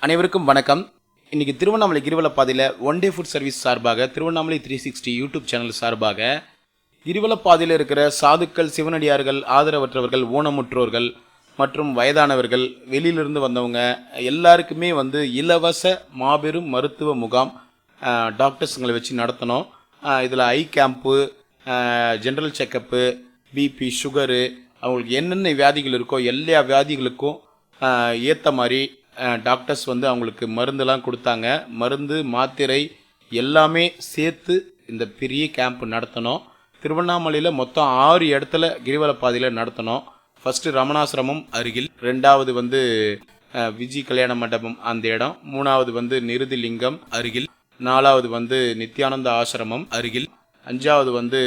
அனைவருக்கும் வணக்கம். இன்றைக்கி திருவண்ணாமலை கிரிவலப்பாதையில் ஒன் டே ஃபுட் சர்வீஸ் சார்பாக திருவண்ணாமலை 360 யூடியூப் சேனல் சார்பாக கிரிவலப்பாதையில் இருக்கிற சாதுக்கள், சிவனடியார்கள், ஆதரவற்றவர்கள், ஊனமுற்றோர்கள் மற்றும் வயதானவர்கள், வெளியிலிருந்து வந்தவங்க எல்லாருக்குமே இலவச மாபெரும் மருத்துவ முகாம் டாக்டர்ஸுங்களை வச்சு நடத்தணும். இதில் eye camp, general checkup, BP, sugar, அவங்களுக்கு என்னென்ன வியாதிகள் இருக்கோ எல்லா வியாதிகளுக்கும் ஏற்ற மாதிரி டாக்டர்ஸ் அவங்களுக்கு மருந்தெல்லாம் கொடுத்தாங்க. மருந்து, மாத்திரை எல்லாமே சேர்த்து இந்த பெரிய கேம்ப் நடத்தணும். திருவண்ணாமலையில் மொத்தம் 6 இடத்துல கிரிவலப்பாதையில் நடத்தணும். ஃபஸ்ட்டு ரமணாசிரமம் அருகில், 2வது விஜி கல்யாண மண்டபம் அந்த இடம், 3வது நிருதிலிங்கம் அருகில், 4வது நித்யானந்த ஆசிரமம் அருகில், 5வது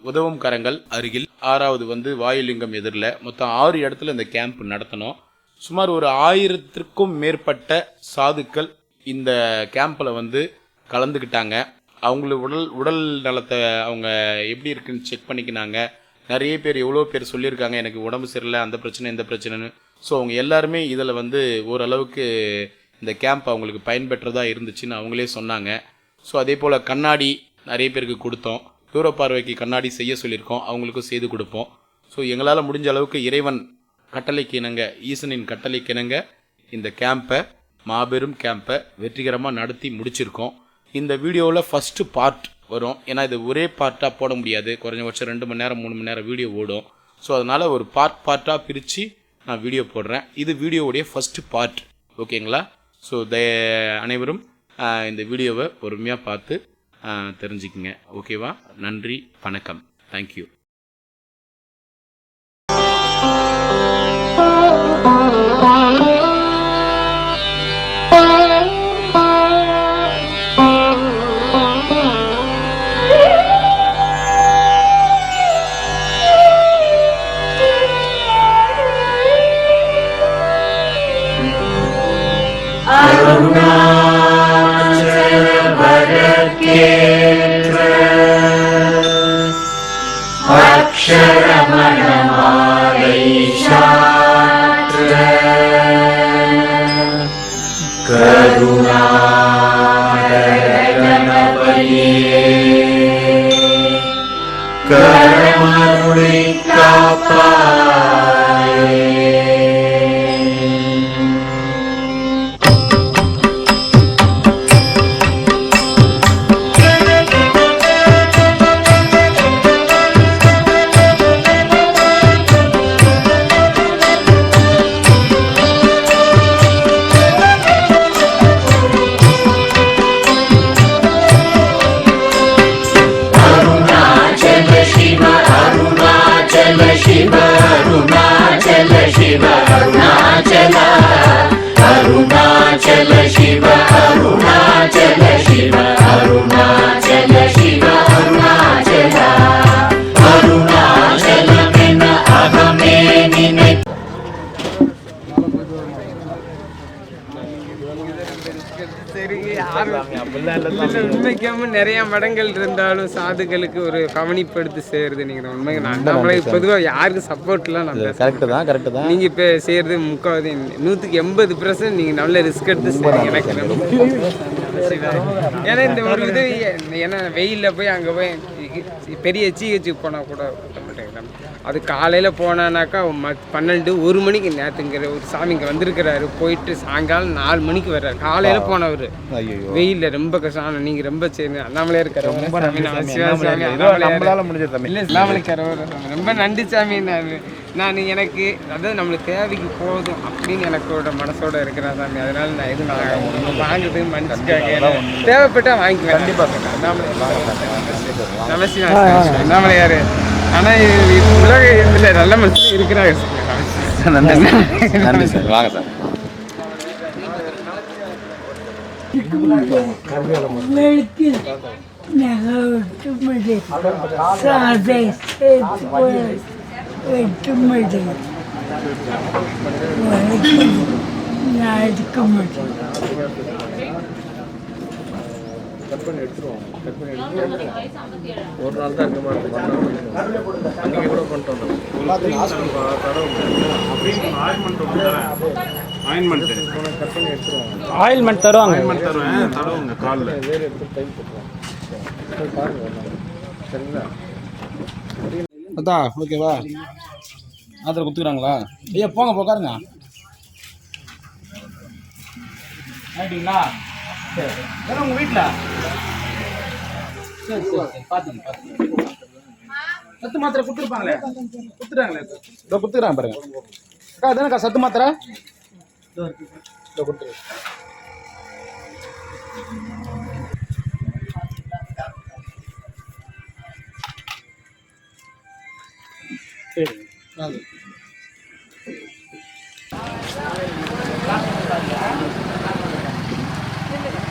உதவும் கரங்கள் அருகில், 6வது வாயுலிங்கம் எதிரில். மொத்தம் 6 இடத்துல இந்த கேம்ப் நடத்தணும். சுமார் ஒரு 1000த்திற்கும் மேற்பட்ட சாதுக்கள் இந்த கேம்பில் கலந்துக்கிட்டாங்க. அவங்களுக்கு உடல் நலத்தை அவங்க எப்படி இருக்குன்னு செக் பண்ணிக்கினாங்க. நிறைய பேர் எவ்வளோ பேர் சொல்லியிருக்காங்க எனக்கு உடம்பு சரியில்லை, அந்த பிரச்சனை இந்த பிரச்சனைன்னு. ஸோ அவங்க எல்லாருமே இதில் ஓரளவுக்கு இந்த கேம்ப் அவங்களுக்கு பயன்பெற்றதாக இருந்துச்சுன்னு அவங்களே சொன்னாங்க. ஸோ அதே போல் கண்ணாடி நிறைய பேருக்கு கொடுத்தோம். தூர பார்வைக்கு கண்ணாடி செய்ய சொல்லியிருக்கோம், அவங்களுக்கும் செய்து கொடுப்போம். ஸோ எங்களால் முடிஞ்ச அளவுக்கு இறைவன் கட்டளைக்கு இணங்க, ஈசனின் கட்டளைக்கு இணங்க இந்த கேம்பை, மாபெரும் கேம்பை வெற்றிகரமாக நடத்தி முடிச்சிருக்கோம். இந்த வீடியோவில் ஃபஸ்ட்டு பார்ட் வரும். ஏன்னா இது ஒரே பார்ட்டாக போட முடியாது, குறைஞ்சபட்சம் 2 மணி நேரம் 3 மணி நேரம் வீடியோ ஓடும். ஸோ அதனால் ஒரு பார்ட்டாக பிரித்து நான் வீடியோ போடுறேன். இது வீடியோவுடைய ஃபஸ்ட்டு பார்ட், ஓகேங்களா? ஸோ அனைவரும் இந்த வீடியோவை பொறுமையாக பார்த்து தெரிஞ்சுக்குங்க, ஓகேவா? நன்றி, வணக்கம், தேங்க்யூ. உண்மைக்காம நிறைய மடங்கள் இருந்தாலும் சாதுகளுக்கு ஒரு கவனிப்படுத்தி செய்யறது நீங்க உண்மை. நம்மளே பொதுவாக யாருக்கும் சப்போர்ட்லாம் நம்ம கரெக்ட் தான். நீங்க இப்போ செய்யறது 180% நீங்க நல்ல ரிஸ்க் எடுத்து செய்யறீங்க. எனக்கு ஏன்னா இந்த ஒரு இது, ஏன்னா வெயிலில் போய் அங்கே போய் பெரிய ஜிஹெச்சுக்கு போனால் கூட அது காலையில் போனானாக்கா 12-1 மணிக்கு நேற்றுங்கிற ஒரு சாமி இங்கே வந்திருக்கிறாரு. போயிட்டு சாயங்காலம் 4 மணிக்கு வர்றாரு. காலையில் போனவர் வெயிலில் ரொம்ப கஷ்டம். நீங்கள் ரொம்ப சரி அண்ணாமலையாக இருக்காரு, ரொம்ப நன்றி சாமி. நான் எனக்கு அதாவது நம்மளுக்கு தேவைக்கு போதும் அப்படின்னு எனக்கோட மனசோட இருக்கிறா சாமி. அதனால நான் எதுவும் நான் வாங்குறது மனசுக்காக தேவைப்பட்டால் வாங்கிக்குவேன் கண்டிப்பாக. நமஸ்தே அண்ணாமலையார். ஆனால் உலக இதில் நல்ல மனுஷன் இருக்கிறாங்க. நன்றி சார், வாங்க சார். கட் பண்ணி எடுத்துருவோம். ஒரு நாள் தான் இருக்க மாட்டேன். அன்றைக்கி கூட பண்ணிட்டு வந்தோம். தடவை அப்படின்னு ஆயில்மெண்ட் தரேன். ஆயில்மெண்ட் தருவாங்க. தருவாங்க காலில். அதான் ஓகேவா? ஆத்திர குத்துக்கிறாங்களா? ஐயா போங்க போக்காருங்க. ஆயிட்டீங்களா? சரி உங்கள் வீட்டில் சரி சரி பார்த்துங்க. சத்து மாத்திரை கொடுத்துருப்பாங்களே, கொடுத்துட்டாங்களே. இதோ கொடுத்துக்கிறாங்க பாருங்க. அக்கா அதானக்கா சத்து மாத்திரை இதோ கொடுத்துரு. சரி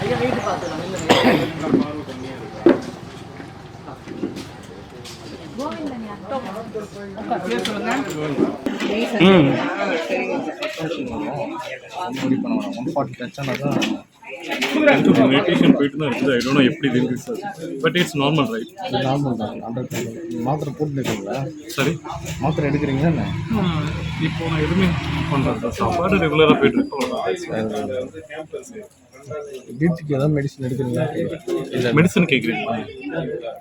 ஐயா வெயிட் பார்த்துக்கலாம். மெடிடேஷன் போயிட்டு தான் இருக்குது. ஐ டோன்ட் நோ எப்படி இருக்கு sir, but it's normal right. Normal தான். மாத்திரை போட்டுருக்கீங்களா? சரி, மாத்திரை எடுக்கிறீங்களா என்ன? இப்போ நான் எதுவுமே பண்ணுறேன் சார், சாப்பாடு ரெகுலராக போயிட்டு இருக்கோம். பீச்சுக்கு ஏதாவது மெடிசன் எடுக்கிறீங்களா? மெடிசன் கேட்குறீங்களா?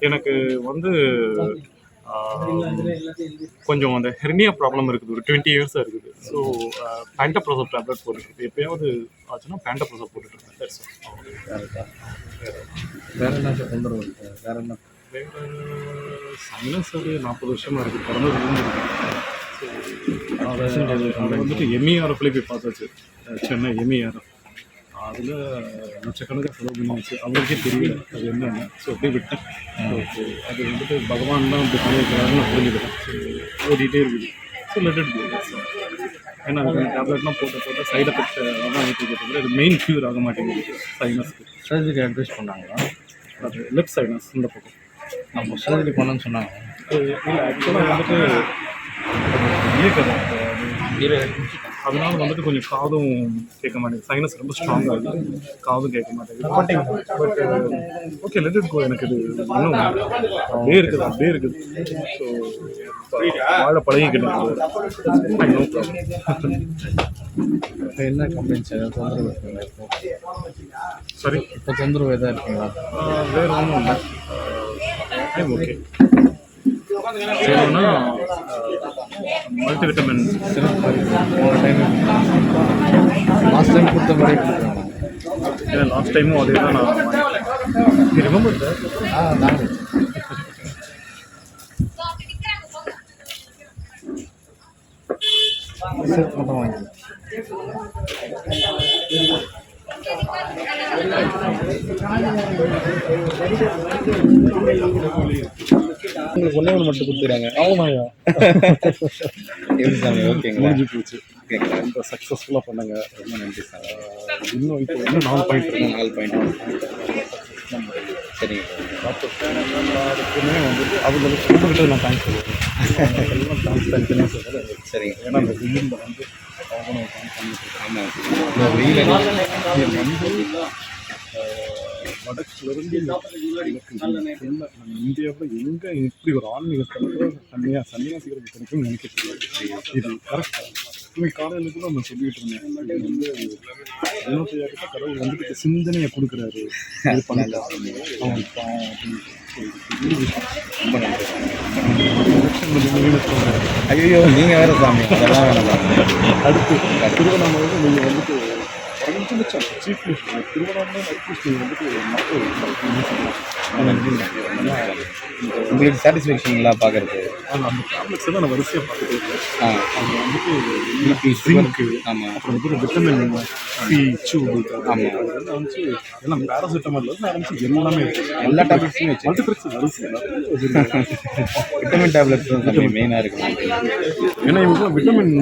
எனக்கு வந்து கொஞ்சம் அந்த ஹெர்னியா ப்ராப்ளம் இருக்குது, ஒரு 20 இயர்ஸாக இருக்குது. ஸோ பேண்டப்ரோசோல் டேப்லெட் போட்டுருக்கு. எப்பயாவது ஆச்சுன்னா பேண்டப்ரோசோல் போட்டுட்ருக்கேன். வேற என்ன தொந்தரவு இருக்கு? வேற என்ன? சைனஸ் ஒரு 40 வருஷமாக இருக்குது, பிறந்ததுலேருந்து இருக்குது. ஸோ அதை வந்துட்டு எம்இஆர்எஃப்லேயே போய் பார்த்தாச்சு, சென்னை எம்இஆர்எஃப். அதில் லட்சக்கணக்காக செலவு பண்ணியாச்சு, அவருக்கே தெரியல அது என்னென்ன. ஸோ அப்படியே விட்டேன். ஓகே, அது வந்துட்டு பகவான் தான் அப்படி பண்ணியிருக்கிறாருன்னு நான் புரிஞ்சுக்கிறேன். ஸோ ஓடிட்டே இருக்குது. So let it go. ஏன்னா டேப்லெட்லாம் போட்ட சைட் எஃபெக்ட் அதான் ஆகிட்டு இருக்கிறது. அது மெயின் க்யூர் ஆக மாட்டேங்குது சைனஸ்க்கு. சர்ஜரி அட்வைஸ் பண்ணாங்களா? அது லெஃப்ட் சைனஸ் இந்த பக்கம். நம்ம சர்ஜரி பண்ணணும்னு சொன்னாங்க. இல்லை ஆக்சுவலாக வந்துட்டு அதனால வந்துட்டு கொஞ்சம் காதும் கேட்க மாட்டேங்குது. சைனஸ் ரொம்ப ஸ்ட்ராங்காக இருக்குது, காதும் கேட்க மாட்டேங்குது. But okay let it go. எனக்கு இது இன்னும் அப்படியே இருக்குது. ஸோ வாழ பழகிக்கிட்டு இருக்குது. No problem. இப்போ என்ன கம்ப்ளைண்ட்ஸ் ஏதாவது தொந்தரவு இருக்குங்களா? இப்போ சரி, இப்போ தொந்தரவு எதாவது இருக்குங்களா? வேறு ஒன்றும் இல்லை. I'm okay. வேணும்னா மல்டிவிட்டமின் போன டைம் லாஸ்ட் டைம் கொடுத்த மாதிரி கொடுக்குறாங்க. ஏன்னா லாஸ்ட் டைமும் அதே தான் நான் ரிமெம்பர் சார். நாங்கள் மட்டும் வாங்கி உங்களுக்கு ஒன்றே ஒன்று மட்டும் கொடுத்துறாங்க. அவ்வளோதாங்க, எப்படி சாமி? ஓகேங்களா? முடிஞ்சு போச்சு. ஓகேங்களா? ரொம்ப சக்ஸஸ்ஃபுல்லாக பண்ணாங்க. ரொம்ப நன்றி சார். இன்னும் இப்போ இன்னும் 4 பாயிண்ட் இருக்கு. 4 பாயிண்ட். சரிங்க எல்லாருக்குமே வந்துட்டு அவங்களுக்கு உங்கள்கிட்ட நான் தேங்க்ஸ் சொல்லுவேன். எல்லாம் தேங்க்ஸ் தனித்தனியாக சொல்கிறேன். சரிங்க. ஏன்னா அந்த வெயிலில் வந்து அவங்க பண்ணிட்டு ஆமாம். இந்த வெயில் வடக்குலேருந்து நம்ம இந்தியாவில் எங்கே இப்படி ஒரு ஆன்மீக தளத்தில் சன்னியாசிகளுக்கு கிடைக்கும்னு நினைக்க தெரியாது. இது கரெக்டாக இன்னைக்கு காலையில் கூட நான் சொல்லிக்கிட்டு இருந்தேன். இது வந்து 75,000 கடவுள் வந்துட்டு சிந்தனையை கொடுக்குறாரு. இது பண்ணல ரொம்ப நன்றி. சொல்கிறேன். ஐயோ நீங்கள் வேறு சாமி, அதெல்லாம் வேணாம். அடுத்து திருவண்ணாமலையில் நீங்கள் வந்துட்டு குறைஞ்சபட்சம் சீஃப் மினிஸ்டர் திருவண்ணாமலை நைட் வந்துட்டு மக்கள் உங்களுக்கு சாட்டிஸ்ஃபேக்ஷன்ங்களா பார்க்குறது? அந்த டேப்லெட்ஸை தான் நான் வரிசையாக பார்த்துட்டு இருக்கேன். அவங்க வந்துட்டு பிபி, ஜிங்க்கு, ஆமாம். அப்புறம் வந்துட்டு விட்டமின் சி, சூடு, ஆமாம். அதெல்லாம் வந்து எல்லாம் பேராசிட்டமால் ஆரம்பிச்சு எல்லாமே எல்லா டேப்லெட்ஸுமே வச்சு மல்டிபிளெக்ஸ் வரிசை விட்டமின் டேப்லெட்ஸ் தான் மெயினாக இருக்குது. ஏன்னா இவங்க விட்டமின்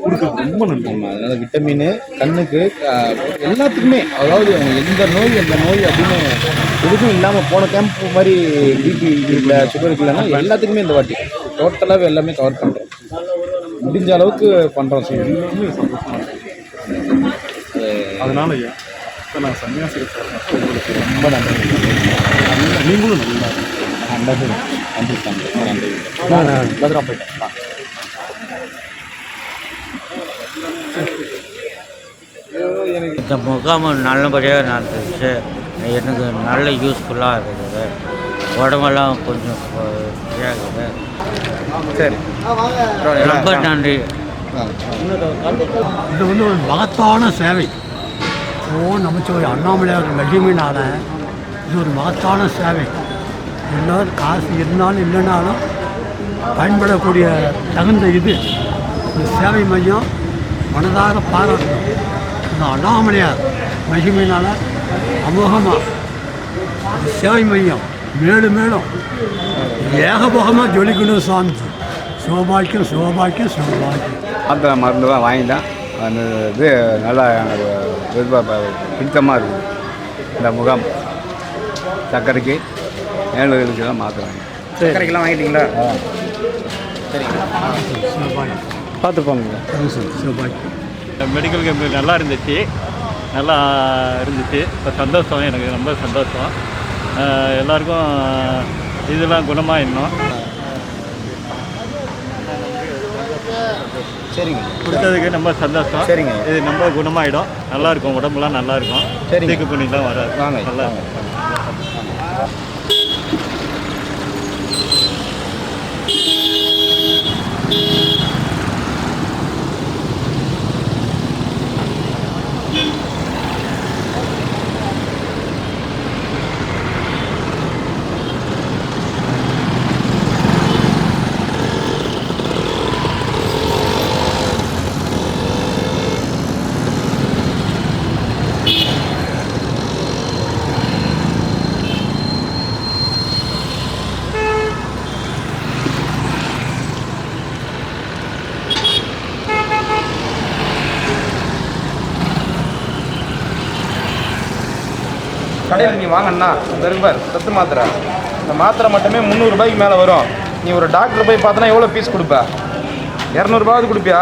கொடுக்குறது ரொம்ப நல்லது. ஆமாம். அதனால் விட்டமின் கண்ணுக்கு எல்லாத்துக்குமே, அதாவது எந்த நோய் அப்படின்னு எதுக்கும் இல்லாமல் போன கேம்ப் மாதிரி பிபி இல்லை சுகர் இல்லைன்னா எல்லாத்துக்குமே இந்த வாட்டி டோட்டலாகவே எல்லாமே கவர் பண்ணுறோம். முடிஞ்ச அளவுக்கு பண்ணுறோம் சார். எல்லாமே சந்தோஷமாக இருக்குது. அதனால இப்போ நான் சன்னியாசிகள் சார் உங்களுக்கு ரொம்ப நன்றி. நீங்களும் நல்லா நன்றி நன்றி சாமி. நன்றி. பத்திரம் போயிட்டேன். இந்த முகாம் நல்லபடியாக நடந்துச்சு. எனக்கு நல்ல யூஸ்ஃபுல்லாக இருக்குது. உடம்பெல்லாம் கொஞ்சம் இதாகுது. சரி, ரொம்ப நன்றி. இது வந்து ஒரு மகத்தான சேவை. நமச்சிவாய அண்ணாமலையார் மகிமையினால இது ஒரு மகத்தான சேவை. எல்லாரும் காசு இருந்தாலும் இல்லைனாலும் பயன்படக்கூடிய தகுந்த இது இந்த சேவை மையம் மனதாக பாராட்டணும். இந்த அண்ணாமலையார் மகிமையினால அமோகமாக சேவை மையம் மேலும் மேலும் ஏகபோகமாக ஜொலிக்கணும். சாமி சிவபாக்கியம் சிவபாக்கியம் சிவபாக்கியம். மாத்திரை மருந்துலாம் வாங்கிட்டேன். அந்த இது நல்லா பிடித்தமாக இருக்குது. இந்த முகாம் சர்க்கரைக்கு ஏழுகளுக்கெல்லாம் மாத்திரை வாங்கி. சர்க்கரைக்கெல்லாம் வாங்கிட்டீங்களா? பார்த்து போங்க. சிவபாக்கியம். மெடிக்கல் கேம்ப் நல்லா இருந்துச்சு. இப்போ சந்தோஷம், எனக்கு ரொம்ப சந்தோஷம். எல்லாருக்கும் இதெல்லாம் குணமாக இன்னும் சரிங்க, கொடுத்ததுக்கு ரொம்ப சந்தோஷம். சரிங்க. இது ரொம்ப குணமாயிடும். நல்லாயிருக்கும், உடம்புலாம் நல்லாயிருக்கும். சரிங்க. தீக்கு பண்ணிலாம் வராது. வாங்க. நல்லா இருக்கும். கடையில் நீ வாங்கண்ணா பெரும்பார் சத்து மாத்திரை. இந்த மாத்திரை மட்டுமே 300 ரூபாய்க்கு மேலே வரும். நீ ஒரு டாக்டர் போய் பார்த்தனா எவ்வளோ ஃபீஸ் கொடுப்ப? 200 கொடுப்பியா?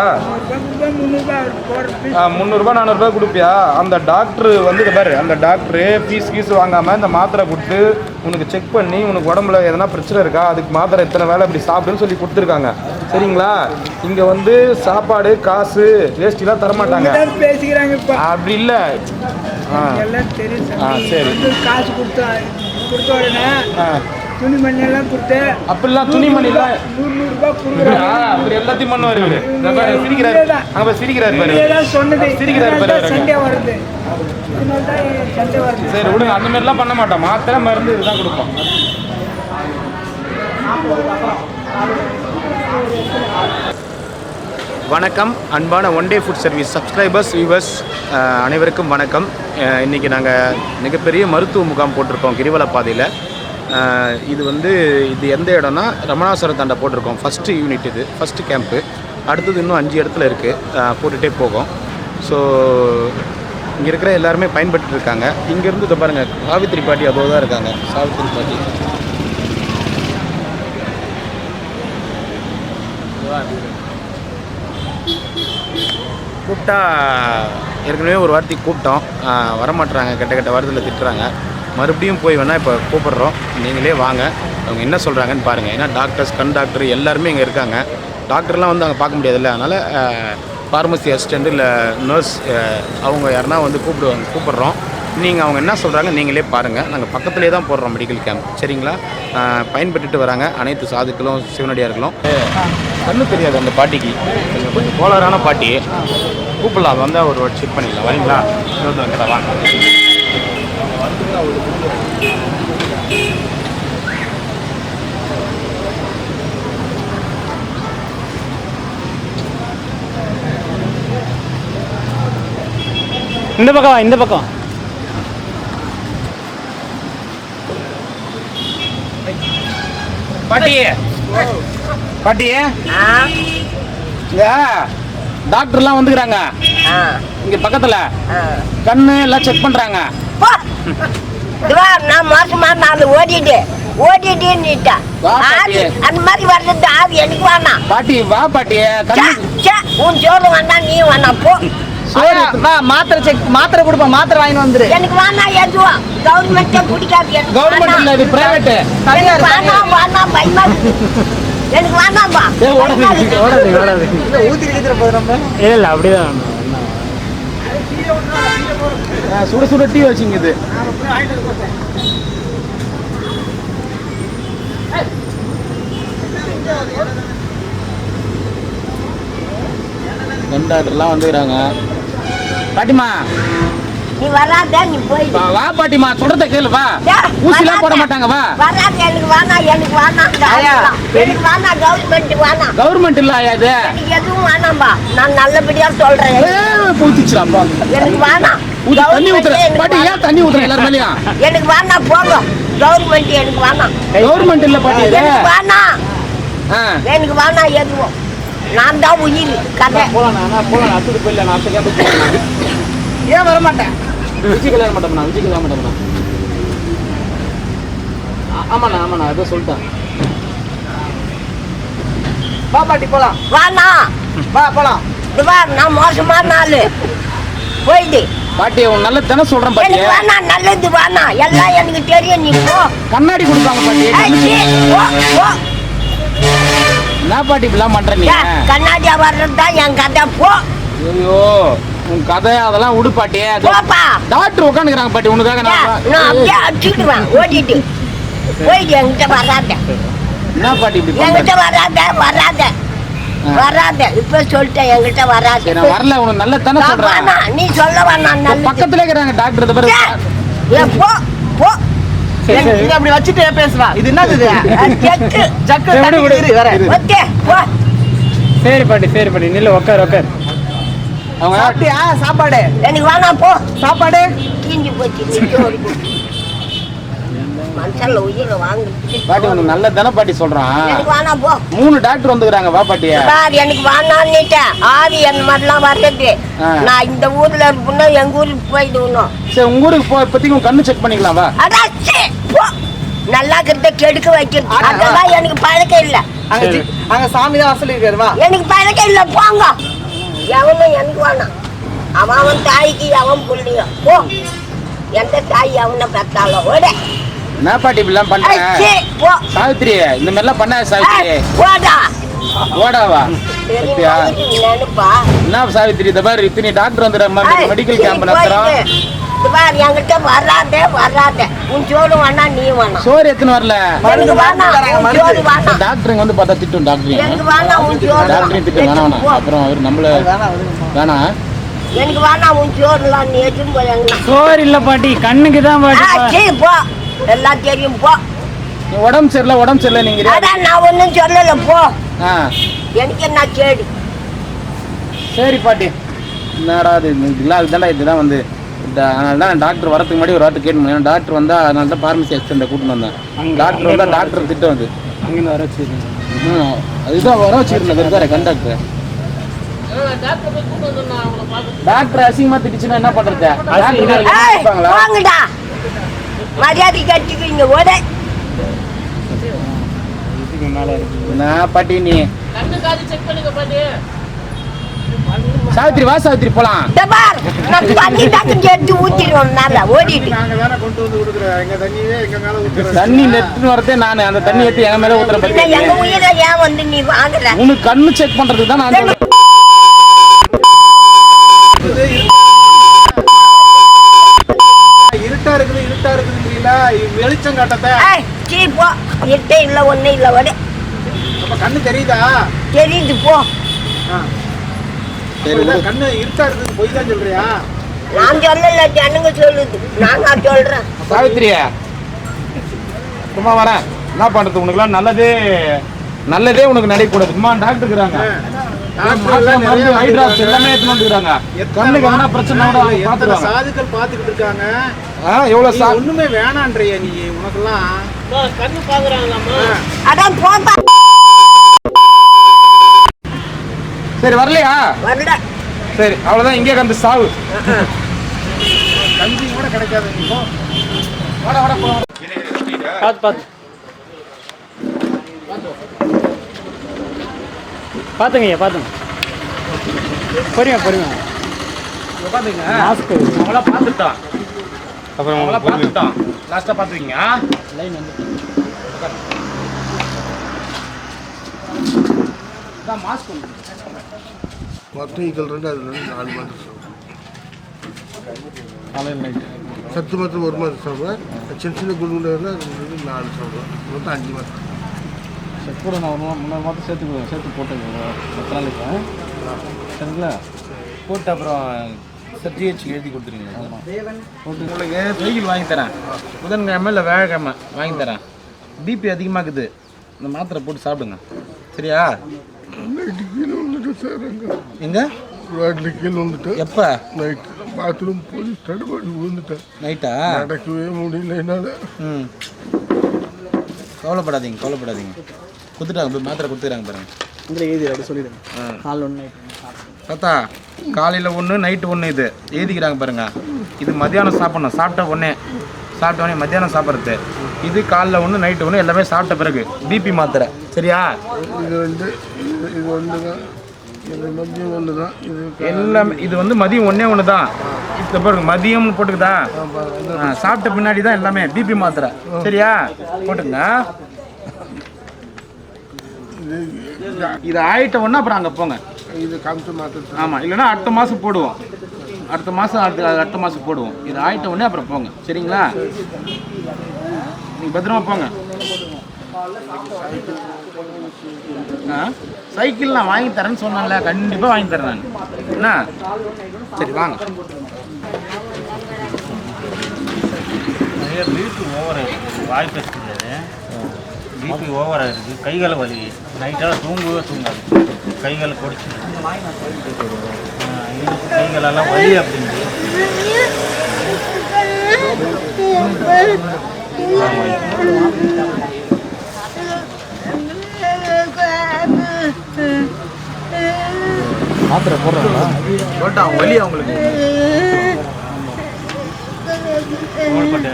300 400 கொடுப்பியா? அந்த டாக்டர் வந்து பாரு, அந்த டாக்டரு ஃபீஸ் வாங்காமல் இந்த மாத்திரை கொடுத்து உனக்கு செக் பண்ணி உனக்கு உடம்புல எதனா பிரச்சனை இருக்கா, அதுக்கு மாத்திரை எத்தனை வேலை இப்படி சாப்பிடுன்னு சொல்லி கொடுத்துருக்காங்க. சரிங்களா? இங்கே வந்து சாப்பாடு காசு வேஸ்டிலாம் தரமாட்டாங்க. அப்படி இல்லை. சரி, காசு கொடுத்த உடனே துணிமணி எல்லாம் கொடுத்து அப்படிலாம் துணிமணிலாம் 100 கொடுக்குறாங்க. அவர் எல்லாத்தையும் பண்ணுவார். இவர் சிரிக்கிறாரு, அங்கே சிரிக்கிறாரு பாரு, சொன்னது சிரிக்கிறாரு பாரு. சண்டே வருது, சண்டே வருது. சரி விடுங்க, அந்த மாதிரிலாம் பண்ண மாட்டோம். மாத்திரை மருந்து இதுதான் கொடுப்போம். வணக்கம் அன்பான one day food service subscribers viewers அனைவருக்கும் வணக்கம். இன்றைக்கி நாங்கள் மிகப்பெரிய மருத்துவ முகாம் போட்டிருக்கோம் கிரிவல பாதையில். இது எந்த இடம்னா ரமணாசுர தாண்டா போட்டிருக்கோம். ஃபஸ்ட்டு யூனிட், இது ஃபஸ்ட்டு கேம்ப்பு. அடுத்தது இன்னும் 5 இடத்துல இருக்குது, போட்டுகிட்டே போகும். ஸோ இங்கே இருக்கிற எல்லாருமே பயன்பட்டு இருக்காங்க. இங்கேருந்து இதை பாருங்கள், சாவித்திரி பாட்டி அதோ தான் இருக்காங்க. சாவித்திரி பாட்டி கூப்பிட்டா ஏற்கனவே ஒரு வார்த்தைக்கு கூப்பிட்டோம், வரமாட்டுறாங்க. கெட்ட வார்த்தையில் திட்டுறாங்க. மறுபடியும் போய் வேணால் இப்போ கூப்பிட்றோம், நீங்களே வாங்க, அவங்க என்ன சொல்கிறாங்கன்னு பாருங்கள். ஏன்னா டாக்டர்ஸ், கண் டாக்டர் எல்லாருமே இங்கே இருக்காங்க. டாக்டர்லாம் வந்து அங்கே பார்க்க முடியாதுல்ல, அதனால் ஃபார்மசி அசிஸ்டண்ட் இல்லை நர்ஸ் அவங்க யாருன்னா வந்து கூப்பிட்றோம். நீங்கள் அவங்க என்ன சொல்கிறாங்க நீங்களே பாருங்கள். நாங்கள் பக்கத்துலேயே தான் போடுறோம் மெடிக்கல் கேம்ப். சரிங்களா? பயன்பட்டுட்டு வராங்க அனைத்து சாதுக்களும் சிவனடியார்களும். கண்ணு தெரியாது அந்த பாட்டிக்கு, கொஞ்சம் கோளாறான பாட்டி. கூப்பிடலாம், அது வந்தால் ஒரு செக் பண்ணிக்கலாம். வரீங்களா? வாங்க. இந்த பக்கம், இந்த பக்கம். பாட்டியே டாக்டர்லாம் வந்துக்கிறாங்க இங்க பக்கத்துல. கண்ணு எல்லாம் செக் பண்றாங்க. நான் மோசமா நான் ஓடிட்டு அந்த மாதிரி வர்றது ஆவி எனக்கு வேணாம். பாட்டி வா பாட்டி, உன் சோறு வேண்டாம், நீ வேணாம் போ. மாத்திரை கொடுப்போம், மாத்திரை வாங்கி வந்துரு. எனக்கு வேணாம், எதுவும் கவர்மெண்ட்டே பிடிக்காது. கவர்மெண்ட் இல்ல, இது பிரைவேட். வேணாம் பயமா எனக்கு வேணாம்பா. ஊத்தி இருக்கிற போது நம்ம இல்ல அப்படிதான் சுட சுட டீ வச்சுங்குது. டாக்டர்லாம் வந்துக்கிறாங்க. பாட்டிமா நீ வராத, நீ போய் வா பாட்டிமா, சொல்றத கேளு வா. ஊசிலாம் போட மாட்டாங்க வா. வராத, எனக்கு வேணாம், எனக்கு வேணாம், எனக்கு வேணாம், கவர்மெண்ட் வேணாம். கவர்மெண்ட் இல்ல ஆயா இது. எனக்கு எதுவும் வேணாம்பா, நான் நல்லபடியா சொல்றேன். பூச்சிச்சுடாப்பா. எனக்கு வேணாம். தண்ணி ஊத்துற பாட்டி, ஏன் தண்ணி ஊத்துற எல்லாரும் மேலயும்? எனக்கு வேணாம், போகும். கவர்மெண்ட் எனக்கு வேணாம். கவர்மெண்ட் இல்ல பாட்டி இது. எனக்கு வேணாம், எனக்கு வேணாம் எதுவும். நான் தான் உயிர் கதை. போலாம் அடுத்தது போயிடல. நான் அடுத்த கேட்டு ஏன் வரமாட்டேன்? விஜய் கல்யாணம் மாட்டோம்ண்ணா, விஜய் கல்யாணம் மாட்டோம்ண்ணா. ஆமாண்ணா ஏதோ சொல்லிட்டேன். வா பாட்டி போலாம். வேணாம், வா போலாம். இது வா, நான் மோசமான ஆளு. போயிடு பாட்டி, உன் நல்ல தினம் சொல்றேன் பாட்டி. எனக்கு வேணாம், நல்லது வேணாம், எல்லாம் எனக்கு தெரியும். நீ போ. கண்ணாடி கொடுப்பாங்க பாட்டி. போ போ. என்ன பாட்டி இப்படிலாம் பண்ற நீ? கண்ணாடியா வர்றதுதான் என் கதை. போ. ஐயோ, உன் கதை அதெல்லாம் விடு பாட்டி. போப்பா. டாக்டர் உட்காந்துக்கிறாங்க பாட்டி உனக்காக. நான் அப்படியே அடிச்சுடுவேன், ஓடிட்டு. போயிடு, என்கிட்ட வராத. என்ன பாட்டி இப்படி என்கிட்ட வராத. இப்ப சொல்லிட்டேன், என்கிட்ட வராத. நான் வரல, உனக்கு நல்ல தானே சொல்றேன். நீ சொல்ல வேணாம். பக்கத்துல இருக்கிறாங்க டாக்டர். போ போ. இது அப்படி வச்சுட்டு பேசுவா. இது என்னது இது? ஜக்கு தண்ணி இரு வரேன். ஓகே போ. சரி பாட்டி நில்லு, உட்கார். அவங்க சாப்பிட்டியா? சாப்பாடு எனக்கு வேணாம், போ. சாப்பாடு கீஞ்சி போச்சு. மனுஷன்ல உயிரை வாங்கு. பாட்டி உனக்கு நல்ல தானே பாட்டி சொல்றான். எனக்கு வேணாம், போ. 3 டாக்டர் வந்துக்கிறாங்க. வா பாட்டி. எனக்கு வேணான்னுட்டேன். ஆதி அந்த மாதிரிலாம் வர்றது. நான் இந்த ஊர்ல இருப்பேன்னா எங்க ஊருக்கு போயிடுவோம். சரி, உங்க ஊருக்கு போ. இப்போதைக்கு உங்க கண்ணு செக் பண்ணிக்கலாம் வா. அதான் போ. நல்லா இருக்கிறத கெடுக்க வைக்கிறது அதெல்லாம் எனக்கு பழக்கம் இல்லை. அங்க சாமி தான் வசூல் இருக்காரு. வா. எனக்கு பழக்கம் இல்லை, போங்க. எவனும் எனக்கு வேணாம். அவன் தாய்க்கு அவன் புள்ளியோ. போ. எந்த தாய் அவனை பெற்றாலும் ஓட. என்ன பாட்டி இப்படிலாம் பண்ற? போ. சாவித்திரி, இந்த மாதிரிலாம் பண்ணாத சாவித்திரி. போடா. ஓடாவா? நினைப்பா. என்ன சாவித்திரி, இந்த மாதிரி இத்தனை டாக்டர் வந்துடுற மெடிக்கல் கேம்ப் நடத்துறோம். என்கிட்ட வராத. உன் சோறு வேணா, நீ வேணாம். சோறு எத்தனை வரல. எனக்கு வேணாம், உன் சோறு வேணாம். டாக்டருங்க வந்து பார்த்தா திட்டும். எனக்கு வேணாம், உன் சோறு டாக்டரையும் திட்டும். வேணாம், அப்புறம் அவர் நம்மள வேணாம். எனக்கு வேணாம், உன் சோறுலாம் நீ எடுத்துன்னு போய் எங்கன்னா. சோறு இல்லை பாட்டி, கண்ணுக்கு தான் பாட்டி. போ. எல்லாம் தெரியும், போ. உடம்பு சரியில்லை நீங்க. அதான் நான் ஒன்றும் சொல்லல, போ. எனக்கு என்ன கேடு. சரி பாட்டி, என்னடா இதுதான் வந்து அதனால தான் டாக்டர் வரதுக்கு முன்னாடி ஒரு வார்த்தை கேட்கணும். ஏன்னா டாக்டர் வந்தா அதனால தான் பார்மசி எக்ஸ்டெண்டை கூட்டின்னு வந்தேன். டாக்டர் வந்தா டாக்டர் திட்டம் வந்து அங்கே வர வச்சுருக்கேன். அதுதான் வர வச்சுருந்தேன். இருக்காரு கண்டாக்டர். டாக்டர் அசிங்கமா திட்டுச்சுன்னா என்ன பண்றது? வாங்கடா, மரியாதை கட்டிக்கிறீங்க. ஓட. நான் பாட்டி நீ சாவித்திரி வா. சாவித்திரி போலாம். எடுத்து ஊத்திடுவோம். ஓடிட்டு தண்ணி நெட்டுன்னு வரதே நானு. அந்த தண்ணி எடுத்து எங்க மேல ஊத்துற பத்தி எங்க உயிரை ஏன் வந்து நீ வாங்குற? உனக்கு கண்ணு செக் பண்றதுக்கு தான் நான் இருட்டா இருக்குதுங்களா? வெளிச்சம் காட்டத்தை போ. இருட்டே இல்ல, ஒண்ணு இல்ல. ஓட. கண்ணு தெரியுதா? தெரியுது, போ. கண்ணு இருட்டா இருக்குது, பொய் தான் சொல்றியா? நான் சொல்லல, ஜனங்க சொல்லுது. நான் சொல்றேன். சாவித்திரியா சும்மா வரேன். என்ன பண்றது? உனக்குலாம் நல்லதே உனக்கு நினைக்கூடாது. சும்மா டாக்டர் இருக்கிறாங்க. எல்லாமே எடுத்துக்கிறாங்க. கண்ணுக்கு என்ன பிரச்சனை சாதுக்கள் பாத்துக்கிட்டு இருக்காங்க. எவ்வளவு ஒண்ணுமே வேணான்றிய நீ. உனக்கெல்லாம் கண்ணு பாக்குறாங்களாமா? அதான் போப்பா. சரி வரலையா? வரல. சரி அவ்வளவுதான். இங்கே கந்து சாவு. கஞ்சி கூட கிடைக்காது. பார்த்துங்க பொறுமையா உட்காந்துங்க. அவங்கள பார்த்துட்டோம். அப்புறம் அவங்கள பார்த்துட்டோம். லாஸ்டா பார்த்துக்கிங்க. லைன் வந்து மாஸ்க் 10 2 அது 4 மாதம் காலையில் நைட்டு சத்து மாத்திரம் 1 மாதம் சாப்பிடுவேன். சின்ன சின்ன குண்டுனா 4 சாப்பிடுவேன். மொத்தம் 5 மாதம். சரி கூட நான் 3 மாதம் சேர்த்து போட்டுங்க 10 நாளைக்கு சரிங்களா? போட்டு அப்புறம் ஜிஹெச் எழுதி கொடுத்துருங்க. உங்களுக்கு சைக்கிள் வாங்கி தரேன், புதன்கிழமை இல்லை வியாழக்கிழமை வாங்கி தரேன். பிபி அதிகமாகுது, இந்த மாத்திரை போட்டு சாப்பிடுங்க சரியா? நைட்டு கீழே வந்துட்டு சார் எங்க ரோட்டில் கீழே வந்துட்டு எப்போ? நைட்டு பாத்ரூம் போய் தடுமாடி விழுந்துட்டேன். நைட்டா? நடக்கவே முடியல என்னால். கவலைப்படாதீங்க கொடுத்துட்டாங்க, போய் மாத்திரை கொடுத்துறாங்க பாருங்க. தாத்தா காலையில் 1 நைட்டு 1 இது எழுதிக்கிறாங்க பாருங்க. இது மத்தியானம் சாப்பிட்ணும், சாப்பிட்ட உடனே மத்தியானம் சாப்பிட்றது. இது காலைல 1 நைட்டு 1 எல்லாமே சாப்பிட்ட பிறகு பிபி மாத்திரை சரியா? இது ஒன்று தான், இது மதியம் 1 தான். இது எல்லாமே இது வந்து மதியம் 1 தான். இப்போ பாருங்க மதியம்னு போட்டுக்குதா? சாப்பிட்ட பின்னாடி தான் எல்லாமே பிபி மாத்திரை சரியா? போட்டுங்க. இது ஆயிட்ட உடனே அப்புறம் அங்கே போங்க. இது காமிச்சு மாத்திரை. ஆமாம், இல்லைன்னா அடுத்த மாதம் போடுவோம். அடுத்த மாதம் போடுவோம். இது ஆயிட்ட உடனே அப்புறம் போங்க சரிங்களா? நீங்கள் பத்திரமா போங்க. சைக்கிள் நான் வாங்கி தரேன்னு சொன்னால, கண்டிப்பாக வாங்கி தரேன் நான். என்ன சரி வாங்க. பிபி ஓவராக இருக்குது, வாய் பேச முடியாது. பிபி ஓவராக இருக்குது, கைகால வலி. நைட்டால் தூங்கவே தூங்காது, கைகால கொடிச்சு கைகளெல்லாம் வலி அப்படின்னு. மாத்திரை போடுறாங்களா? போட்டான் வலி அவங்களுக்கு.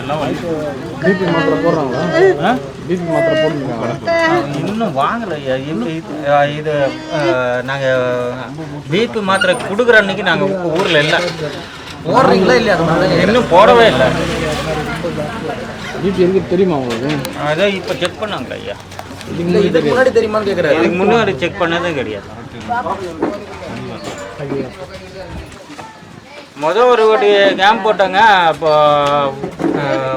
எல்லாம் வலி. பிபி மாத்திரை போடுறாங்களா? பிபி மாத்திரை போடுறாங்களா? இன்னும் வாங்கலையா? இது நாங்கள் பிபி மாத்திரை கொடுக்குற அன்னைக்கு நாங்கள் ஊரில் இல்லை. போடுறீங்களா இல்லையா? இன்னும் போடவே இல்லை. பிபி எங்கே தெரியுமா உங்களுக்கு? அதான் இப்போ செக் பண்ணாங்களா ஐயா? இதுக்கு முன்னாடி தெரியுமான்னு கேட்குறாரு. இதுக்கு முன்னாடி செக் பண்ணதே கிடையாது. ஒரு வாட்டி கேம்ப் போட்டாங்க, அப்போ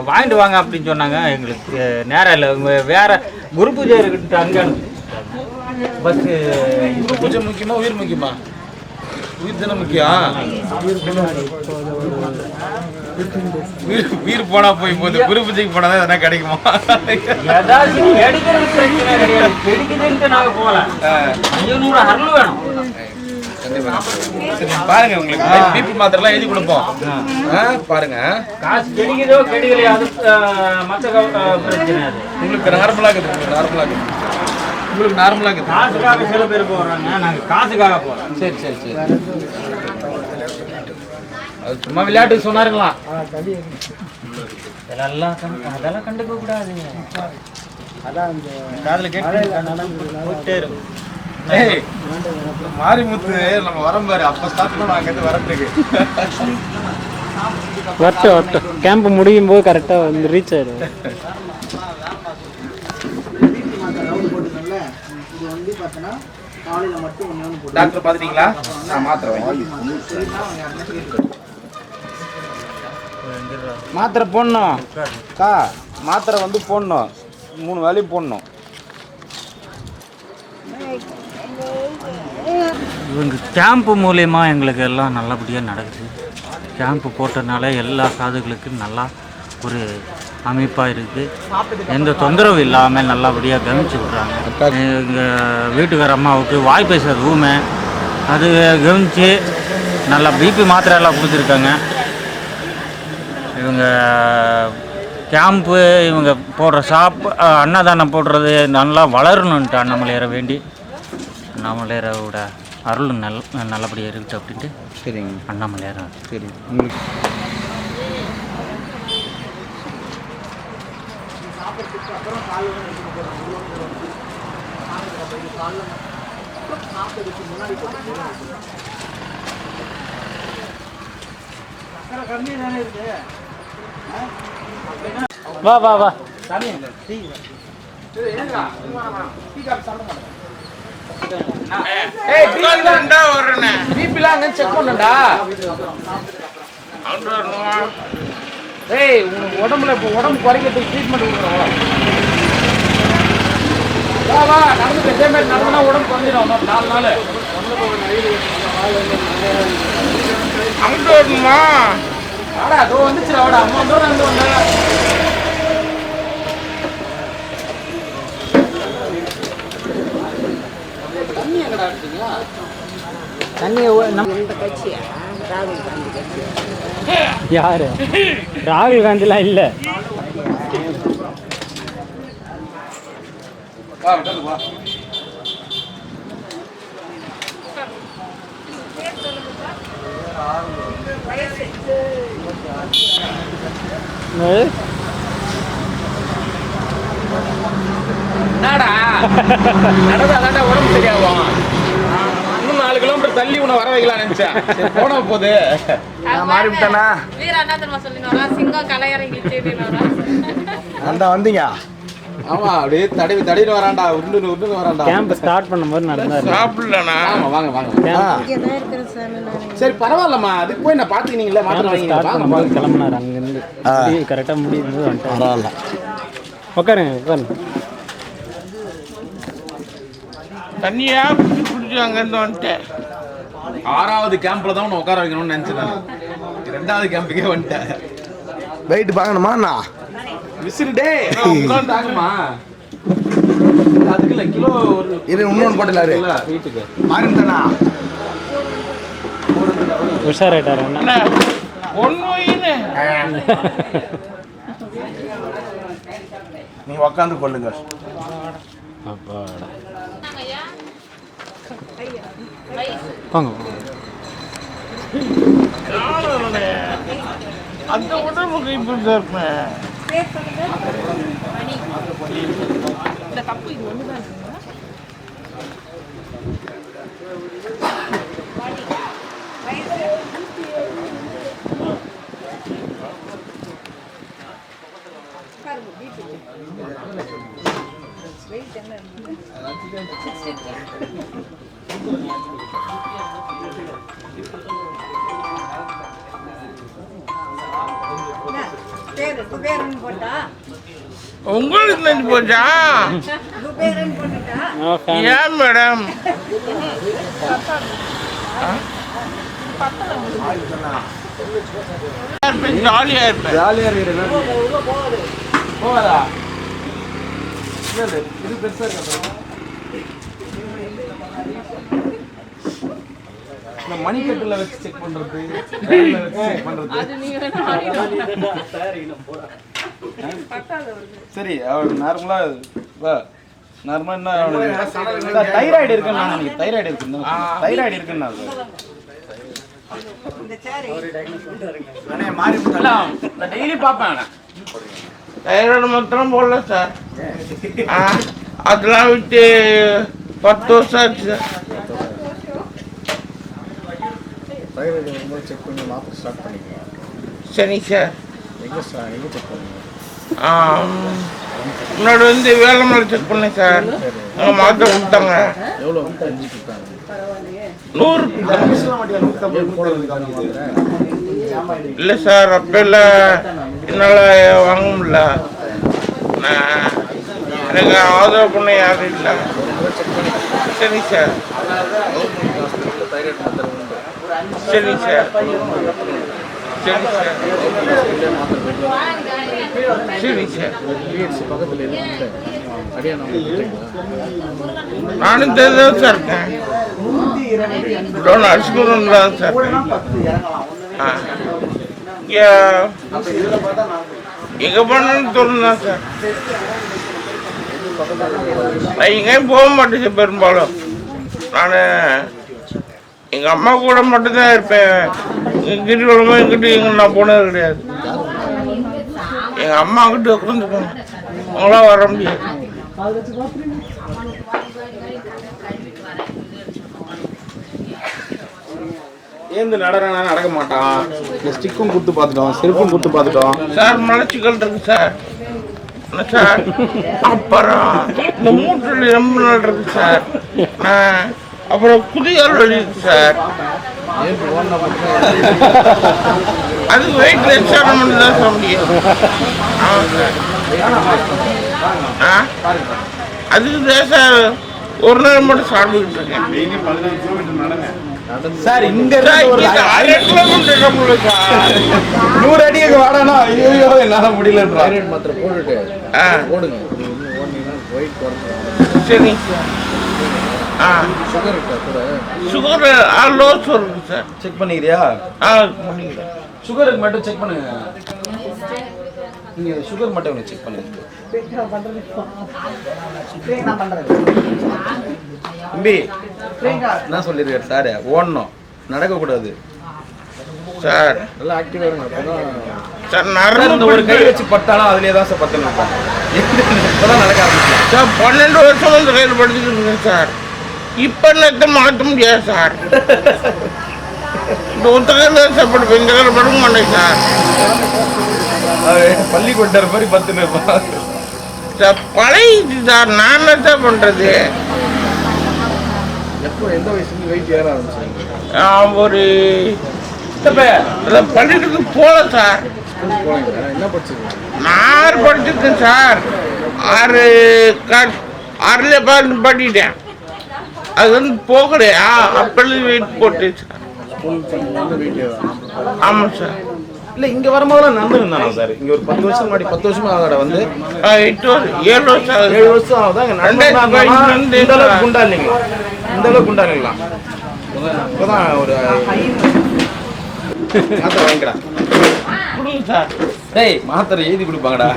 வாங்கிட்டு வாங்க அப்படின்னு சொன்னாங்க. எங்களுக்கு நேரம் இல்லை, வேற குரு பூஜை இருக்குன்ட்டு அங்கே பஸ்ஸு. பூஜை முக்கியமா உயிர் முக்கியமா? உயிர் தானே முக்கியம். உயிர் போனா போய் போகுது, குரு பூஜைக்கு போனா தான் எதனா கிடைக்குமா? ஏதாச்சும் எடுக்கிறது பிரச்சனை கிடையாது, கிடைக்குதுன்ட்டு நாங்கள் போகல. 500 அருள் வேணும். பாருங்க, உங்களுக்கு பிபி மாத்திரைலாம் எழுதி கொடுப்போம் பாருங்க. காசு கிடைக்குதோ கிடைக்கலையோ அது மற்ற பிரச்சனை. அது உங்களுக்கு நார்மலாக இருக்குது, உங்களுக்கு நார்மலாக இருக்குது. காசுக்காக சில பேர் போடுறாங்க, நாங்கள் காசுக்காக போகிறோம். சரி அது சும்மா விளையாட்டுக்கு சொன்னாருங்களா? அதெல்லாம் கண்டுக்க கூடாது. காதில் கேட்டு போயிட்டே இருக்கும். மாரிமுத்து நம்ம வரோம் பாரு, அப்போ ஸ்டார்ட் பண்ணோம் அங்கேருந்து வரத்துக்கு. வரட்டும் கேம்ப் முடியும் போது கரெக்டாக வந்து ரீச் ஆகிடும். டாக்டர் பார்த்துட்டீங்களா? மாத்திரை வாங்கி மாத்திரை போடணும். மாத்திரை வந்து போடணும், 3 வேளையும் போடணும். இவங்க கேம்ப்பு மூலயமா எங்களுக்கு எல்லாம் நல்லபடியாக நடக்குது. கேம்ப்பு போட்டதுனால எல்லா சாதுகளுக்கும் நல்லா ஒரு அமைப்பாக இருக்குது. எந்த தொந்தரவு இல்லாமல் நல்லபடியாக கவனிச்சு விட்றாங்க. எங்கள் வீட்டுக்கார அம்மாவுக்கு வாய் பேசுகிற ஊமை அது கவனித்து நல்லா பிபி மாத்திரை எல்லாம் கொடுத்துருக்காங்க. இவங்க கேம்ப்பு இவங்க போடுற அன்னதானம் போடுறது நல்லா வளரணுன்ட்டு அண்ணாமலையாரை வேண்டி, அண்ணாமலையாரோட அருள் நல்லபடியாக இருக்குது அப்படின்ட்டு. சரிங்க அண்ணாமலையார். சரி, உங்களுக்கு வா வா வா. ஏய் உனக்கு உடம்புல இப்போ உடம்பு குறைக்கிறதுக்கு ட்ரீட்மெண்ட் கொடுக்குறோம். வா வா நடந்து இதே மாதிரி நடந்தா உடம்பு குறைஞ்சிடும் 4 நாள். அங்கிட்டு வரணுமா? வாடா அதோ வந்துச்சுடா வாடா. அம்மா தூரம் வந்து வந்தேன். தண்ணி எங்கடா எடுத்தீங்க? தண்ணி இந்த கட்சியா ராகுல் காந்தி கட்சி. யாரு? ராகுல் காந்திலாம் இல்லை. வா உட்காந்து வா. என்னடா நடந்தாதாண்டா உடம்பு சரியாகும். இன்னும் 4 கிலோமீட்டர் தள்ளி உன்னை வர வைக்கலாம் நினைச்சேன். போன போது நான் மாறி விட்டேனா? அந்த வந்தீங்க. ஆமா அப்படியே தடவி வரான்டா. உருண்டு வரான்டா. கேம்ப் ஸ்டார்ட் பண்ணும்போது நடந்தாரு. சாப்பிடலண்ணா. ஆமா வாங்க. சரி பரவாயில்லம்மா. அதுக்கு போய் நான் பாத்துக்கினீங்களா மாத்திரம் ஸ்டார்ட் வாங்க. பண்ணும்போது கிளம்புனார் அங்கேருந்து. கரெக்டாக முடியும்போது வந்துட்டு பரவாயில்ல. உட்காருங்க. தண்ணியா குடிச்சு அங்கேருந்து வந்துட்டேன். 6வது கேம்ப்ல தான் உன்னை உட்கார வைக்கணும்னு நினைச்சேன். 2வது கேம்புக்கே வந்துட்டேன். வெயிட் பார்க்கணுமா அண்ணா? விசிறிடே தாங்குமா? அதுக்கு இல்லை கிலோ ஒரு இது இன்னொன்று போட்டுலாரு வீட்டுக்கு மாறிட்டானா? உஷாராயிட்டாரு அண்ணா. நீ உக்காந்து கொள்ளுங்க. அப்பாடா வாங்க. அந்த உடம்புக்கு இப்படி தான் இருப்பேன். இந்த கப்பு இது ஒன்று தான் உங்களுக்கு நினைச்சு போச்சா? ஏன் மேடம்? ஜாலியா இருப்பேன். ஜாலியாக இருக்கிறேன். போவாதா? இது பெருசா இருக்க மணிக்கட்டுல வச்சு செக் பண்றது, செக் பண்றது. சரி அவர் நார்மலா நார்மலா என்ன தைராய்டு இருக்குன்னு நான் நினைக்கிறேன். தைராய்டு இருக்குன்னு நான் டெய்லி பார்ப்பேன். தைராய்டு மாத்திரம் போடல சார். அதெல்லாம் விட்டு 10 வருஷம் ஆச்சு சார். செக் பண்ணி மாத்திரை ஸ்டார்ட் பண்ணிக்கலாம். சரிங்க சார். எங்கே செக் பண்ணுங்க? முன்னாடி வந்து வேலைமலை செக் பண்ணேன் சார். மாத்திரை கொடுத்தாங்க. எவ்வளோ வந்து 5 கொடுத்தாங்க? 100. இல்லை சார் அப்போ என்னால் வாங்க முடியல. எனக்கு ஆதரவு பண்ண யாரும் இல்லை. சரி சார். சரி சார். சரி சார். சரி சார். நானும் தெரிஞ்சதான் சார் இருக்கேன். அரிசிக்குறோம் தான் சார். எங்கே பண்ணணும்னு தோணுதான் சார். நான் எங்கேயும் போக மாட்டேன் சார். பெரும்பாலும் நான் எங்கள் அம்மா கூட மட்டும்தான் இருப்பேன். கிரிவலமோ எங்கிட்ட நான் போனது கிடையாது. எங்கள் அம்மா அங்கிட்ட உட்காந்துருக்கோம். அவங்களாம் வர முடியாது. ஏந்து நடனா நடக்க மாட்டான். இந்த ஸ்டிக்கும் கொடுத்து பார்த்துட்டோம், செருப்பும் கொடுத்து பார்த்துட்டோம் சார். மலச்சிக்கல் இருக்கு சார். சார் அப்புறம் இந்த மூட்டில் ரொம்ப நாள் இருக்கு சார். அப்புறம் குதிகால் வலி இருக்கு சார். அது வெயிட் லெஸ் ஆகணும்னு தான் சொல்ல முடியும். ஆமாம் சார். அதுக்கு தான் சார் ஒரு நாள் மட்டும் சாப்பிட்டுக்கிட்டு இருக்கேன். சார் இங்க 100 கிலோமீட்டர் சார். 100 அடிக்கு வாடானா ஐயோ என்னால முடியல. தைராய்டு மாத்திரை போட்டுட்டு போடுங்க. சரி. சுகர் லோ சொல்லுங்க சார். செக் பண்ணிக்கிறியா? பண்ணிக்கிறேன். சுகருக்கு மட்டும் செக் பண்ணுங்க. நீங்க சுகர் மட்டும் செக் பண்ணுங்க. தம்பி என்ன சொல்லிருக்காரு சார்? ஓடணும், நடக்கக்கூடாது சார். நல்லா ஆக்டிவா இருங்க. சார் நரம்பு ஒரு கை வச்சு பட்டாலும் அதுலயே தான் சார் பத்து நிற்பாங்க. இப்பதான் நடக்க ஆரம்பிச்சு சார். 12 வருஷம் இந்த கையில் படிச்சுட்டு இருக்கேன் சார். இப்போ நேரத்தை மாற்ற முடியாது சார். இந்த ஒத்த கையில் சார் படிப்பேன், இந்த கையில் படுக்க மாட்டேன் சார். பள்ளி கொண்டார மாதிரி பத்து நிற்பாங்க சார். பழகிடுச்சு சார். நான் என்ன சார் பண்ணுறது? எப்போ எந்த வயசுல வெயிட் ஏற ஆரம்பிச்சாங்க? ஒரு பள்ளிக்கு போல சார். என்ன படிச்சிருக்கீங்க? நான் படிச்சிருக்கேன் சார். 6 படிட்டேன். அது வந்து போகலையா அப்படி வெயிட் போட்டு சார். ஆமாம் சார். இல்லை இங்கே வரும்போதெல்லாம் நடந்துருந்தானா சார்? இங்கே ஒரு 10 வருஷம் முன்னாடி 10 வருஷமா ஆகாட வந்து 7 வருஷம் ஆகுதாங்க. இந்த அளவுக்கு குண்டா இல்லைங்களா? இந்த அளவுக்கு குண்டா இல்லைங்களா? இப்போதான் ஒரு மாத்திரை வாங்கிக்கடா. கொடுங்க சார். டேய் மாத்திரை எழுதி கொடுப்பாங்கடா.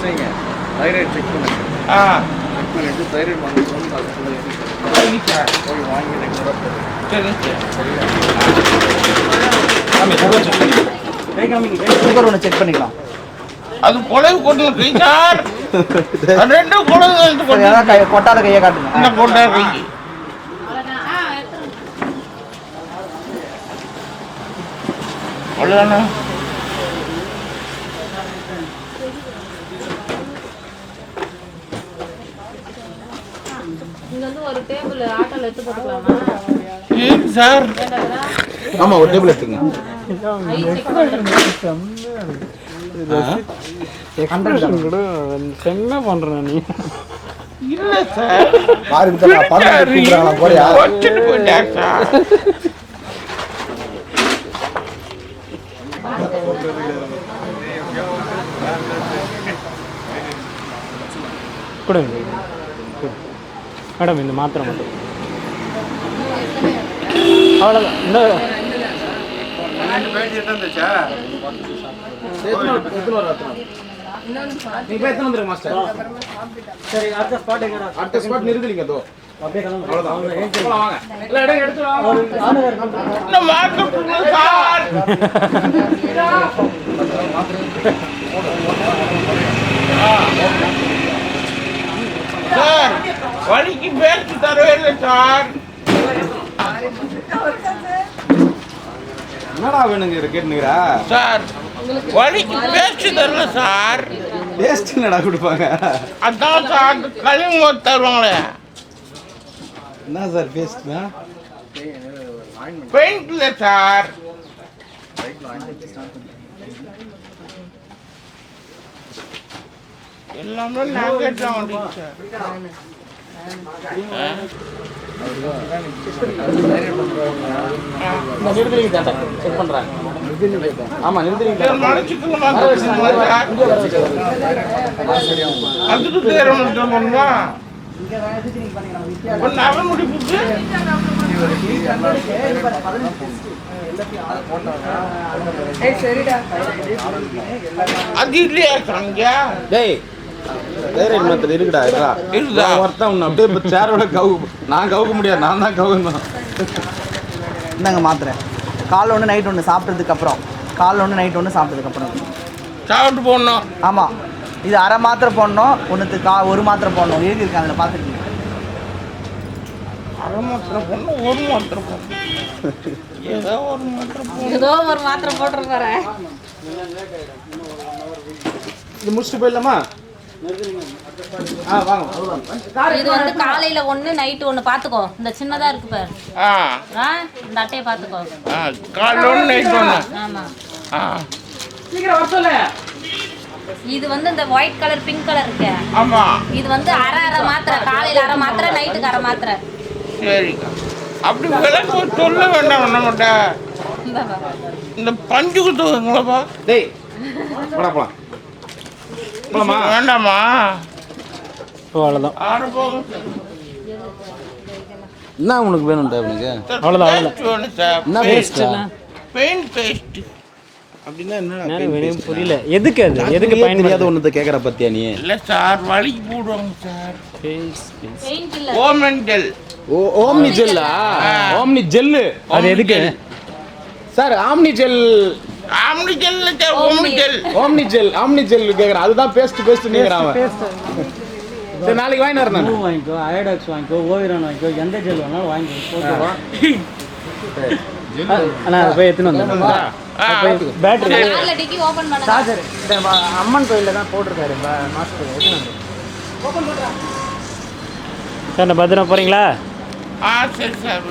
செய்யுங்க. தைராய்டு செக் பண்ணுங்க. செக் பண்ணிட்டு தைராய்டு வாங்க போய் வாங்கி சுகர் ஒன்று செக் பண்ணிக்கலாம். அது குழவு கொண்டு சார். 2 குழவு கொட்டாத கையை காட்டுங்க. இந்த கொட்டாத கை அவ்வளோதானே. ஒரு டேபிள் ஆட்டோல எடுத்து போட்டுக்கலாமா சார்? ஆமா ஒரு டேபிள் எடுத்துங்க. என்ன பண்ற நீ? இல்ல சார். போறியா? போயிட்டார் சார். கொடுங்க மேடம், இந்த மாத்திரை மட்டும். அவ்வளோதான். இந்த சரி, அடுத்த ஸ்பாட் எங்க? அடுத்த ஸ்பாட் நிறுத்திங்க. அதோ அப்படியே கிளம்பு. அவ்வளோதான் வாங்க. எல்லா இடம் எடுத்து சார் வலிக்கு பேச்சு தரவே இல்லை சார். என்னடா வேணுங்க கேட்டுனுங்கிறா சார்? வலிக்கு பேச்சு தரல சார். டேஸ்ட் என்னடா கொடுப்பாங்க? அதான் சார் களிமு தருவாங்களே. என்ன சார் பேஸ்ட்னா? பெயிண்ட் இல்லை சார். எல்லாமே நாங்கள் தான் சார். செக் பண்றாங்க. ஆமா நிறுத்திங்க. அதுக்கு பேர் பண்ணுவா முடிப்பு. அது இல்லையா சாங்க? டேய் தைராய்டு மாத்திரை இருக்குடா. இருக்குதா? ஒருத்தன் அப்படியே இப்போ சேரோட நான் கவுக்க முடியாது. நான் தான் கவுக்கணும். இந்தாங்க மாத்திரை. காலைல ஒன்று நைட் ஒன்று சாப்பிட்டதுக்கப்புறம். காலைல ஒன்று நைட் ஒன்று சாப்பிட்டதுக்கப்புறம் சாப்பிட்டு போடணும். ஆமாம். இது அரை மாத்திரை போடணும். ஒன்றுத்துக்கு ஒரு மாத்திரை போடணும். எழுதியிருக்காங்க அதில் பார்த்துருக்கீங்க. அரை மாத்திரை போடணும், ஒரு மாத்திரை போடணும். ஏதோ ஒரு மாத்திரை போட்டுருப்பாரு. இது முடிச்சுட்டு போயிடலாமா? இது வந்து காலையில ஒண்ணு நைட்டு ஒண்ணு பாத்துக்கோ. இந்த சின்னதா இருக்கு பாரு. இந்த அட்டையை பாத்துக்கோ. காலைல ஒன்று நைட் ஒன்று. ஆமா. இது வந்து இந்த ஒயிட் கலர் பிங்க் கலர் இருக்கு. ஆமா. இது வந்து அரை மாத்திரை, காலையில அரை மாத்திரை, நைட்டுக்கு அரை மாத்திரை. சரிக்கா. அப்படி விளக்கு சொல்ல வேண்டாம் நம்மகிட்ட. இந்த பஞ்சு குத்துவங்களப்பா. டேய் போலாம் போலாமா? வேண்டாமா? அவ்வளோதான். ஆறு போகும். என்ன உனக்கு வேணும்டா உனக்கு? அவ்வளோதான். வேணும் சார். என்ன பேஸ்ட்? Paint paste. அப்படின்னா என்ன எனக்கு புரியல. எதுக்கு அது? எதுக்கு பயன் தெரியாத ஒன்று கேட்குற பத்தியா நீ? இல்லை சார், வலிக்கு போடுவாங்க சார். பெயிண்ட் இல்ல. Oman gel. ஓம்னி ஜெல்லா? ஓம்னி ஜெல்லு அது எதுக்கு sir? Omni gel. Omni gel sir. Oman gel. Omni gel கேட்குறேன். அதுதான் பேஸ்ட் நீங்கிறான் அவன். சரி நாளைக்கு வாங்கி வரேன் நான். வாங்கிக்கோ, ஐடாக்ஸ் வாங்கிக்கோ, ஓவிரான் வாங்கிக்கோ, எந்த ஜெல் வேணாலும் வாங்கிக்கோ. ஓகேவா? அண்ணா அதை போய் எடுத்துன்னு வந்தேன். பேட்டரி காலைல டிக்கி ஓபன் பண்ணுங்க. சார்ஜர் இந்த அம்மன் கோயிலில் தான் போட்டிருக்காரு மாஸ்டர். சார் நான் பத்திரம் போகிறீங்களா? சரி சார்.